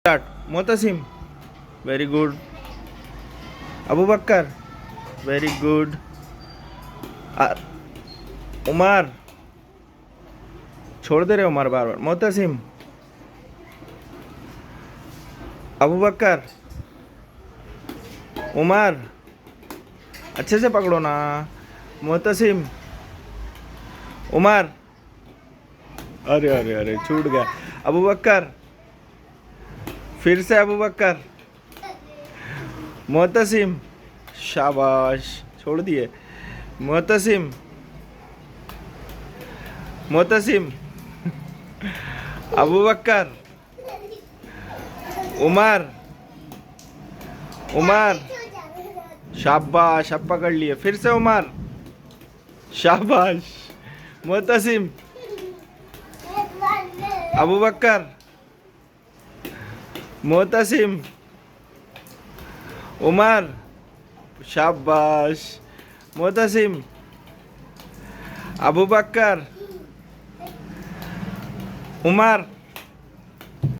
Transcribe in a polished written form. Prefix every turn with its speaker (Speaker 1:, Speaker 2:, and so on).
Speaker 1: Start. Motasim, very good. Abu Bakar, very good. Umar, छोड़ दे रहे उमर बार बार। मोतसिम, अबू बकर, उमर, अच्छे से पकड़ो ना। मोतसिम, उमर, अरे अरे अरे छूट गया। अबू बकर, फिर से अबू बकर, मोतसिम, शाबाश, छोड़ दिए। मोतसिम, मोतसिम, अबू बकर, उमर, उमर, शाबाश, अब पकड़ लिए। फिर से उमर, शाबाश। मोतसिम, अबू बकर, मोतसिम, उमर, शाबाश। मोतसिम, अबू बकर, उमर,